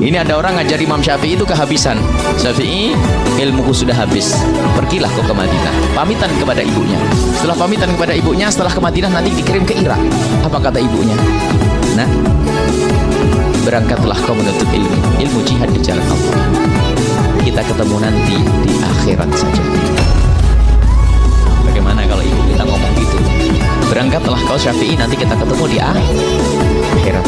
Ini ada orang ngajar Imam Syafi'i itu kehabisan. Syafi'i, ilmuku sudah habis. Pergilah kau ke Madinah. Pamitan kepada ibunya. Setelah pamitan kepada ibunya, setelah ke Madinah nanti dikirim ke Irak. Apa kata ibunya? Nah, berangkatlah kau menuntut ilmu. Ilmu jihad di jalan Allah. Kita ketemu nanti di akhirat saja. Bagaimana kalau ibu kita ngomong gitu? Berangkatlah kau Syafi'i, nanti kita ketemu di akhirat.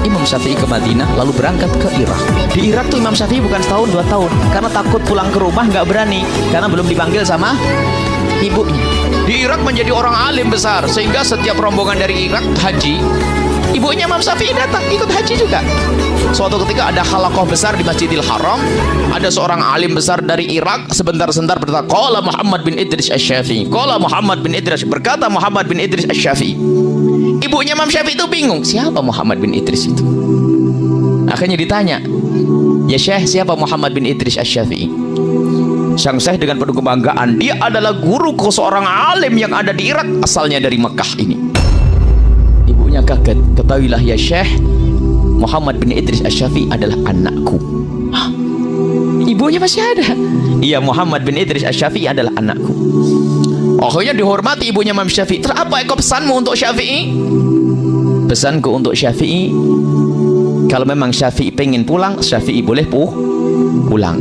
Imam Syafi'i ke Madinah, lalu berangkat ke Irak. Di Irak tuh Imam Syafi'i bukan setahun 2 tahun, karena takut pulang ke rumah, nggak berani, karena belum dipanggil sama ibunya. Di Irak menjadi orang alim besar, sehingga setiap rombongan dari Irak haji, ibunya Imam Syafi'i datang ikut haji juga. Suatu ketika ada halaqah besar di Masjidil Haram, ada seorang alim besar dari Irak sebentar-sebentar berkata, qala Muhammad bin Idris Asy-Syafi'i, qala Muhammad bin Idris, berkata Muhammad bin Idris Asy-Syafi'i. Ibunya Imam Syafi'i itu bingung, siapa Muhammad bin Idris itu? Akhirnya ditanya, ya Syekh, siapa Muhammad bin Idris Asy-Syafi'i? Sang Syekh dengan penuh kebanggaan, dia adalah guruku, seorang alim yang ada di Irak, asalnya dari Mekah ini. Ibunya kaget, ketahuilah ya Syekh, Muhammad bin Idris Asy-Syafi'i adalah anakku. Hah? Ibunya masih ada? Iya, Muhammad bin Idris Asy-Syafi'i adalah anakku. Akhirnya dihormati ibunya Imam Syafi'i. Terus apa pesanmu untuk Syafi'i? Pesanku untuk Syafi'i, kalau memang Syafi'i pengen pulang, Syafi'i boleh pulang.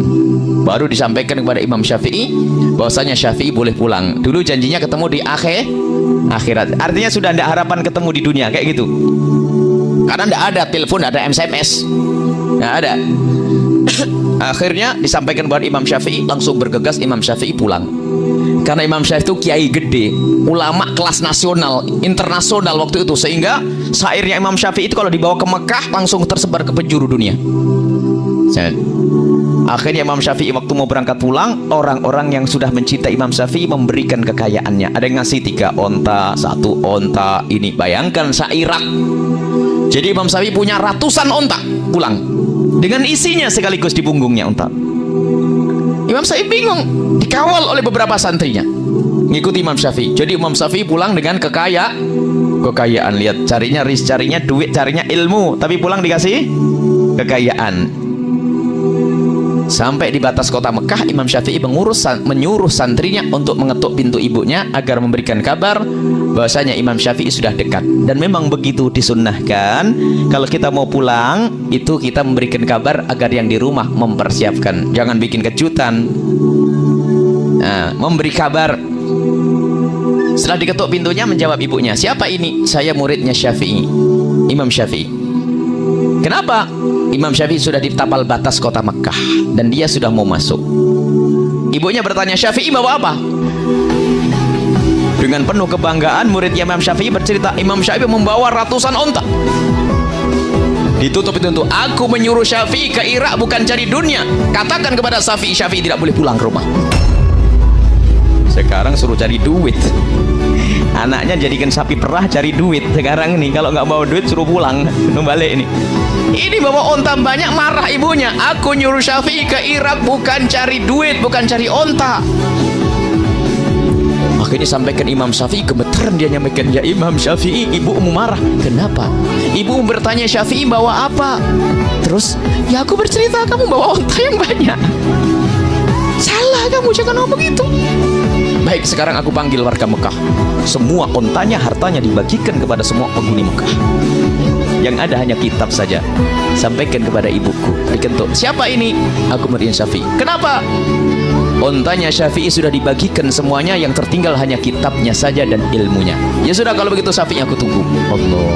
Baru disampaikan kepada Imam Syafi'i bahwasanya Syafi'i boleh pulang. Dulu janjinya ketemu di akhirat. Artinya sudah tidak harapan ketemu di dunia kayak gitu. Karena tidak ada telepon, tidak ada SMS, tidak ada. Akhirnya disampaikan kepada Imam Syafi'i, langsung bergegas Imam Syafi'i pulang. Karena Imam Syafi'i itu kiai gede, ulama kelas nasional, internasional waktu itu, sehingga syairnya Imam Syafi'i itu kalau dibawa ke Mekah langsung tersebar ke penjuru dunia. Akhirnya Imam Syafi'i waktu mau berangkat pulang, orang-orang yang sudah mencintai Imam Syafi'i memberikan kekayaannya. Ada yang ngasih 3 onta, 1 onta. Ini bayangkan sairak. Jadi Imam Syafi'i punya ratusan onta pulang, dengan isinya sekaligus di punggungnya onta. Imam Syafi'i bingung, dikawal oleh beberapa santrinya ngikuti Imam Syafi'i. Jadi Imam Syafi'i pulang dengan kekayaan. Lihat, carinya duit, carinya ilmu, tapi pulang dikasih kekayaan. Sampai di batas kota Mekah, Imam Syafi'i menyuruh santrinya untuk mengetuk pintu ibunya agar memberikan kabar bahwasanya Imam Syafi'i sudah dekat. Dan memang begitu disunnahkan, kalau kita mau pulang itu kita memberikan kabar agar yang di rumah mempersiapkan, jangan bikin kejutan. Nah, memberi kabar. Setelah diketuk pintunya, menjawab ibunya, siapa ini? Saya muridnya Syafi'i, Imam Syafi'i. Kenapa? Imam Syafi'i sudah di tapal batas kota Mekah dan dia sudah mau masuk. Ibunya bertanya, Syafi'i bawa apa? Dengan penuh kebanggaan muridnya Imam Syafi'i bercerita, Imam Syafi'i membawa ratusan onta. Ditutup itu untuk, aku menyuruh Syafi'i ke Irak bukan cari dunia. Katakan kepada Syafi'i, Syafi'i tidak boleh pulang ke rumah. Sekarang suruh cari duit. Anaknya jadikan sapi perah cari duit. Sekarang ini kalau nggak bawa duit suruh pulang, balik ini. Ini bawa onta banyak, marah ibunya. Aku nyuruh Syafi'i ke Irak bukan cari duit, bukan cari onta. Akhirnya sampaikan Imam Syafi'i, gemeteran dia nyampaikan, ya Imam Syafi'i, ibumu marah. Kenapa? Ibu bertanya Syafi'i bawa apa? Terus, ya aku bercerita kamu bawa onta yang banyak. Salah kamu, jangan ngomong gitu. Baik, sekarang aku panggil warga Mekah. Semua ontanya, hartanya dibagikan kepada semua penghuni Mekah. Yang ada hanya kitab saja. Sampaikan kepada ibuku, diketuk, siapa ini? Aku muridnya Syafi'i. Kenapa? Ontanya Syafi'i sudah dibagikan semuanya, yang tertinggal hanya kitabnya saja dan ilmunya. Ya sudah, kalau begitu Syafi'i aku tunggu. Allah.